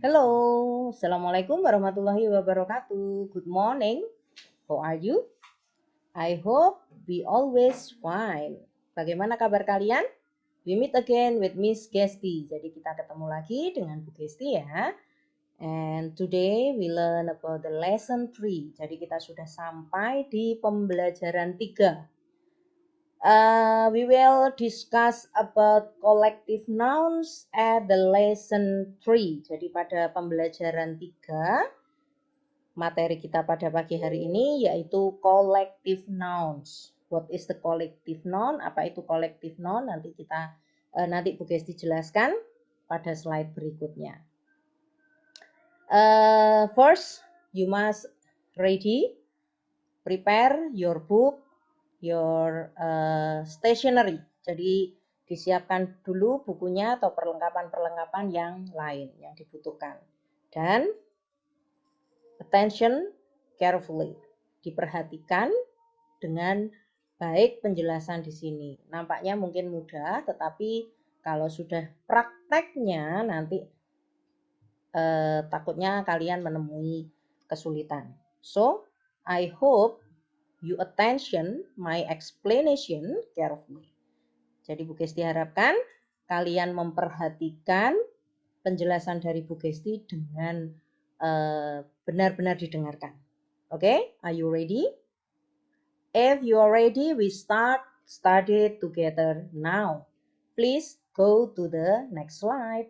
Halo, Assalamualaikum warahmatullahi wabarakatuh. Good morning. How are you? I hope we always fine. Bagaimana kabar kalian? We meet again with Miss Gesti. Jadi kita ketemu lagi dengan Bu Gesti ya. And today we learn about the lesson 3. Jadi kita sudah sampai di pembelajaran 3. We will discuss about collective nouns at the lesson 3. Jadi pada pembelajaran 3, materi kita pada pagi hari ini yaitu collective nouns. What is the collective noun? Apa itu collective noun? Nanti Bu Gesti jelaskan pada slide berikutnya. First, you must prepare your book, your stationery. Jadi disiapkan dulu bukunya atau perlengkapan-perlengkapan yang lain yang dibutuhkan. Dan attention carefully. Diperhatikan dengan baik penjelasan di sini. Nampaknya mungkin mudah, tetapi kalau sudah prakteknya nanti takutnya kalian menemui kesulitan. So, I hope you attention my explanation carefully. Jadi Bu Gesti harapkan kalian memperhatikan penjelasan dari Bu Gesti dengan benar-benar didengarkan. Okay, are you ready? If you are ready, we study together now. Please go to the next slide.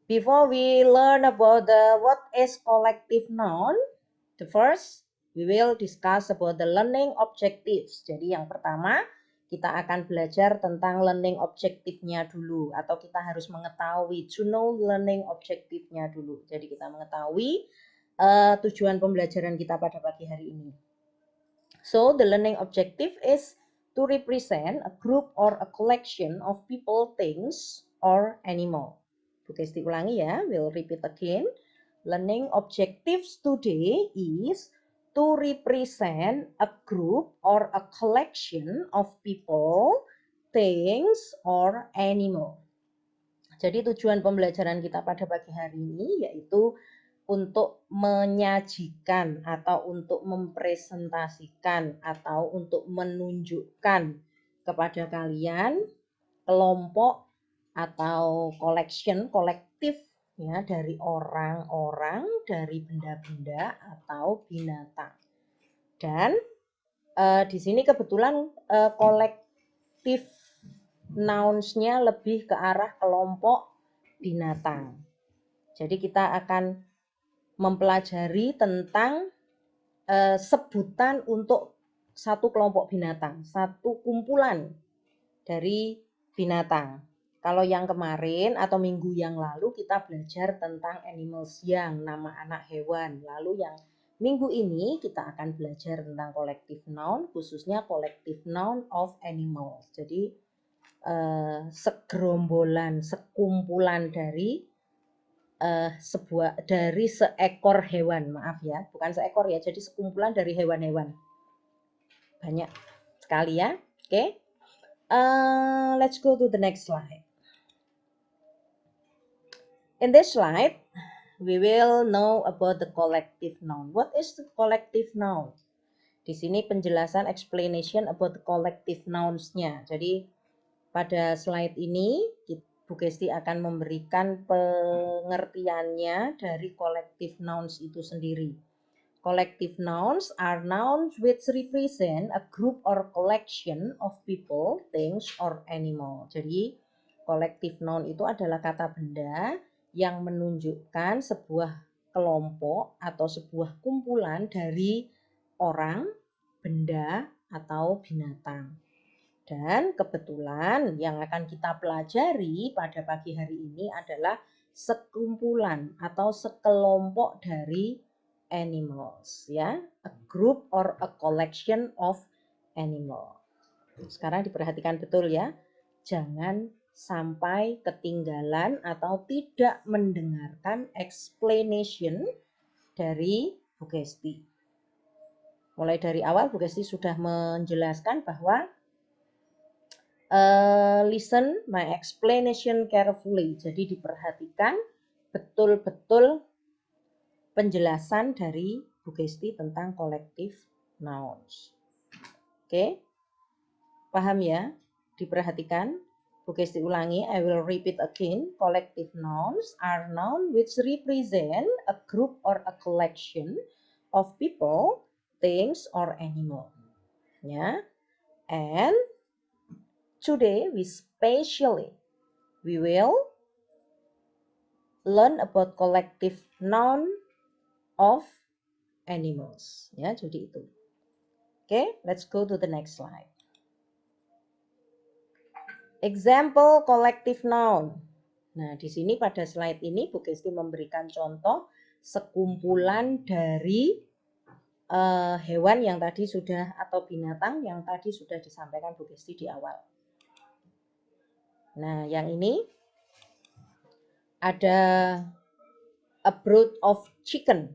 Before we learn about what is collective noun, the first we will discuss about the learning objectives. Jadi yang pertama kita akan belajar tentang learning objektifnya dulu, atau kita harus mengetahui to know learning objektifnya dulu. Jadi kita mengetahui tujuan pembelajaran kita pada pagi hari ini. So the learning objective is to represent a group or a collection of people, things, or animal. Bu Gesti ulangi ya, we'll repeat again. Learning objectives today is to represent a group or a collection of people, things, or animal. Jadi tujuan pembelajaran kita pada pagi hari ini yaitu untuk menyajikan atau untuk mempresentasikan atau untuk menunjukkan kepada kalian kelompok atau kolektif ya dari orang-orang, dari benda-benda atau binatang. Dan di sini kebetulan kolektif nouns-nya lebih ke arah kelompok binatang. Jadi kita akan mempelajari tentang sebutan untuk satu kelompok binatang, satu kumpulan dari binatang. Kalau yang kemarin atau minggu yang lalu kita belajar tentang animals yang nama anak hewan. Lalu yang minggu ini kita akan belajar tentang collective noun, khususnya collective noun of animals. Jadi segerombolan, sekumpulan dari seekor hewan, maaf ya, bukan seekor ya, jadi sekumpulan dari hewan-hewan. Banyak sekali ya. Oke. Let's go to the next slide. In this slide, we will know about the collective noun. What is the collective noun? Di sini penjelasan explanation about the collective nouns-nya. Jadi pada slide ini Bu Gesti akan memberikan pengertiannya dari collective nouns itu sendiri. Collective nouns are nouns which represent a group or collection of people, things, or animal. Jadi collective noun itu adalah kata benda yang menunjukkan sebuah kelompok atau sebuah kumpulan dari orang, benda, atau binatang. Dan kebetulan yang akan kita pelajari pada pagi hari ini adalah sekumpulan atau sekelompok dari animals, ya, a group or a collection of animal. Sekarang diperhatikan betul ya, jangan sampai ketinggalan atau tidak mendengarkan explanation dari Bu Gesti. Mulai dari awal Bu Gesti sudah menjelaskan bahwa listen my explanation carefully. Jadi diperhatikan betul-betul penjelasan dari Bu Gesti tentang collective nouns. Oke, paham ya? Diperhatikan. Bu Gesti ulangi, I will repeat again. Collective nouns are noun which represent a group or a collection of people, things, or animal. Ya, and today we will learn about collective noun of animals. Ya, jadi itu. Oke, let's go to the next slide. Example collective noun. Nah, di sini pada slide ini Bu Gesti memberikan contoh sekumpulan dari hewan yang tadi sudah atau binatang yang tadi sudah disampaikan Bu Gesti di awal. Nah, yang ini ada a brood of chicken.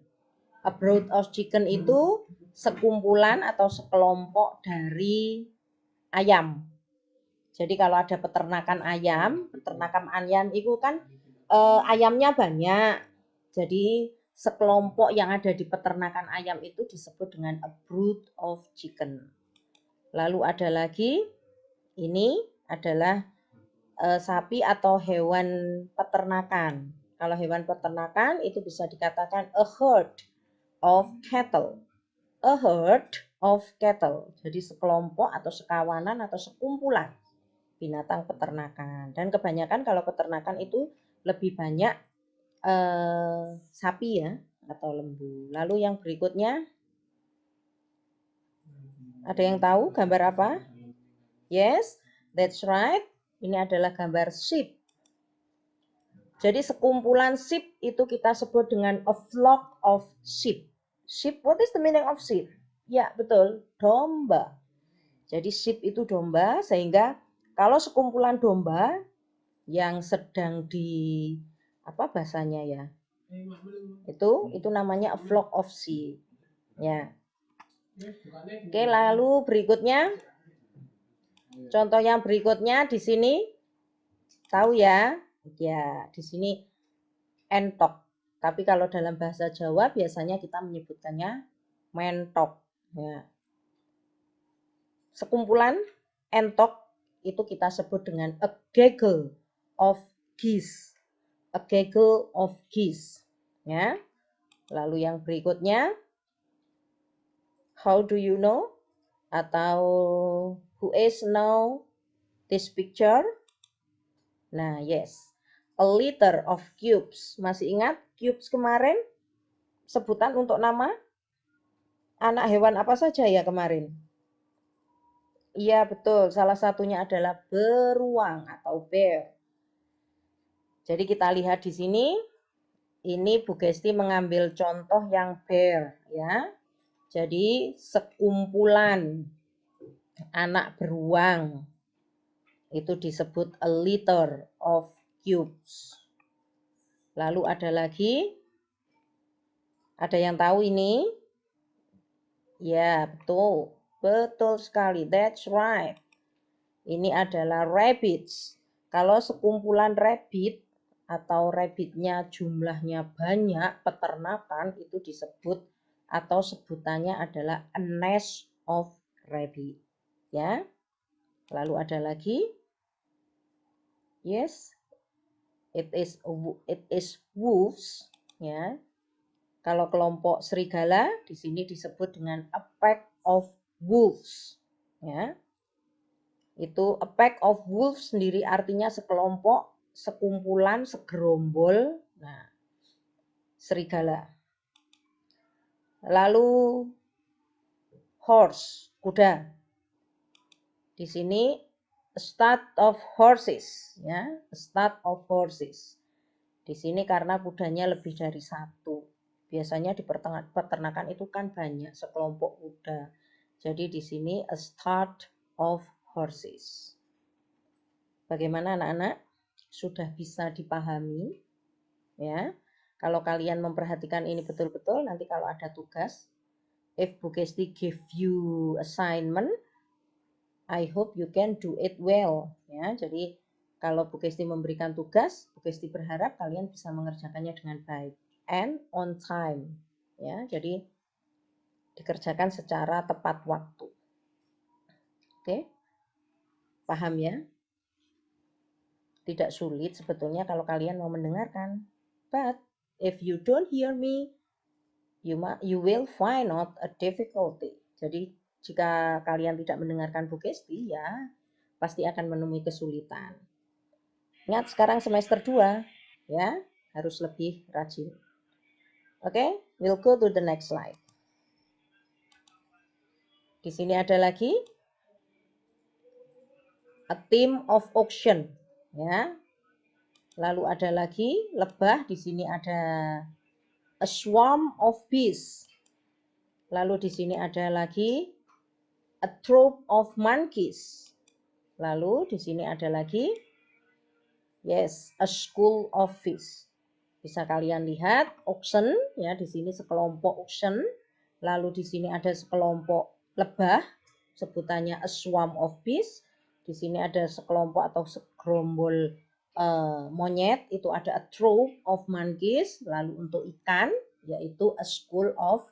A brood of chicken itu sekumpulan atau sekelompok dari ayam. Jadi kalau ada peternakan ayam itu kan ayamnya banyak. Jadi sekelompok yang ada di peternakan ayam itu disebut dengan a brood of chicken. Lalu ada lagi, ini adalah sapi atau hewan peternakan. Kalau hewan peternakan itu bisa dikatakan a herd of cattle. A herd of cattle. Jadi sekelompok atau sekawanan atau sekumpulan binatang peternakan. Dan kebanyakan kalau peternakan itu lebih banyak sapi ya atau lembu. Lalu yang berikutnya, ada yang tahu gambar apa? Yes, that's right. Ini adalah gambar sheep. Jadi sekumpulan sheep itu kita sebut dengan a flock of sheep. Sheep, what is the meaning of sheep? Ya, betul, domba. Jadi sheep itu domba, sehingga kalau sekumpulan domba yang sedang di apa bahasanya ya? Itu namanya a flock of sheep. Ya. Oke, lalu berikutnya contoh yang berikutnya di sini tahu ya? Ya, di sini entok. Tapi kalau dalam bahasa Jawa biasanya kita menyebutkannya mentok. Ya. Sekumpulan entok itu kita sebut dengan a gaggle of geese. A gaggle of geese. Ya. Lalu yang berikutnya, how do you know? Atau who is know this picture? Nah, yes. A litter of cubes. Masih ingat cubes kemarin? Sebutan untuk nama anak hewan apa saja ya kemarin? Iya, betul. Salah satunya adalah beruang atau bear. Jadi kita lihat di sini, ini Bu Gesti mengambil contoh yang bear, ya. Jadi sekumpulan anak beruang itu disebut a litter of cubes. Lalu ada lagi, ada yang tahu ini? Ya, betul. Betul sekali. That's right. Ini adalah rabbits. Kalau sekumpulan rabbit atau rabbitnya jumlahnya banyak, peternakan itu disebut atau sebutannya adalah a nest of rabbit. Ya. Lalu ada lagi. Yes. It is wolves, ya. Kalau kelompok serigala di sini disebut dengan a pack of wolves, ya. Itu a pack of wolves sendiri artinya sekelompok, sekumpulan, segerombol, nah, serigala. Lalu horse, kuda. Di sini a stud of horses, ya, a stud of horses. Di sini karena kudanya lebih dari satu. Biasanya di peternakan itu kan banyak sekelompok kuda. Jadi di sini a stud of horses. Bagaimana anak-anak? Sudah bisa dipahami? Ya. Kalau kalian memperhatikan ini betul-betul, nanti kalau ada tugas, if Bu Kesti give you assignment, I hope you can do it well. Ya, jadi kalau Bu Kesti memberikan tugas, Bu Kesti berharap kalian bisa mengerjakannya dengan baik and on time. Ya, jadi dikerjakan secara tepat waktu. Oke, paham ya? Tidak sulit sebetulnya kalau kalian mau mendengarkan. But if you don't hear me, you will find out a difficulty. Jadi jika kalian tidak mendengarkan Bu Kesti, ya pasti akan menemui kesulitan. Ingat sekarang semester 2, ya harus lebih rajin. Oke, we'll go to the next slide. Di sini ada lagi a theme of auction, ya. Lalu ada lagi lebah, di sini ada a swarm of bees. Lalu di sini ada lagi a troop of monkeys. Lalu di sini ada lagi yes, a school of fish. Bisa kalian lihat auction, ya di sini sekelompok auction. Lalu di sini ada sekelompok lebah, sebutannya a swarm of bees. Di sini ada sekelompok atau segerombol monyet, itu ada a troop of monkeys. Lalu untuk ikan, yaitu a school of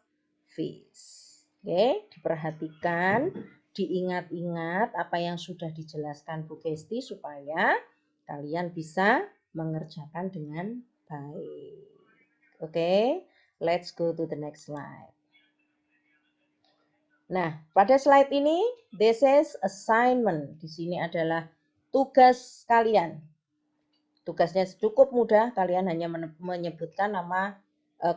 fish. Oke, diperhatikan, diingat-ingat apa yang sudah dijelaskan Bu Kesti supaya kalian bisa mengerjakan dengan baik. Oke, let's go to the next slide. Nah, pada slide ini, this is assignment. Di sini adalah tugas kalian. Tugasnya cukup mudah, kalian hanya menyebutkan nama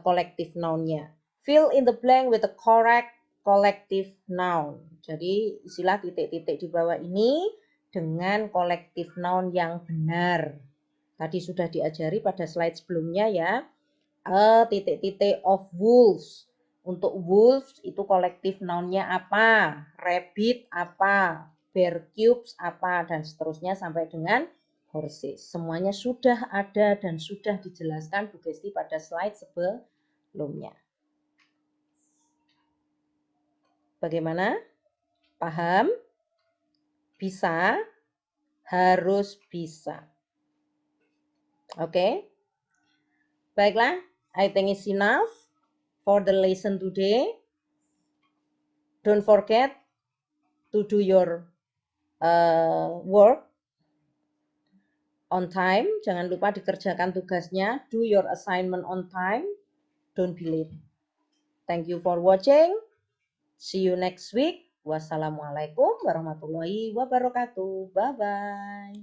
collective noun-nya. Fill in the blank with the correct collective noun. Jadi istilah titik-titik di bawah ini dengan collective noun yang benar. Tadi sudah diajari pada slide sebelumnya ya. Titik-titik of wolves. Untuk wolves itu collective noun-nya apa? Rabbit apa? Bear cubes apa? Dan seterusnya sampai dengan horses. Semuanya sudah ada dan sudah dijelaskan Bu Kesti pada slide sebelumnya. Bagaimana? Paham? Bisa? Harus bisa. Oke? Baiklah, I think it's enough for the lesson today. Don't forget to do your work on time. Jangan lupa dikerjakan tugasnya. Do your assignment on time. Don't be late. Thank you for watching. See you next week. Wassalamualaikum warahmatullahi wabarakatuh. Bye-bye.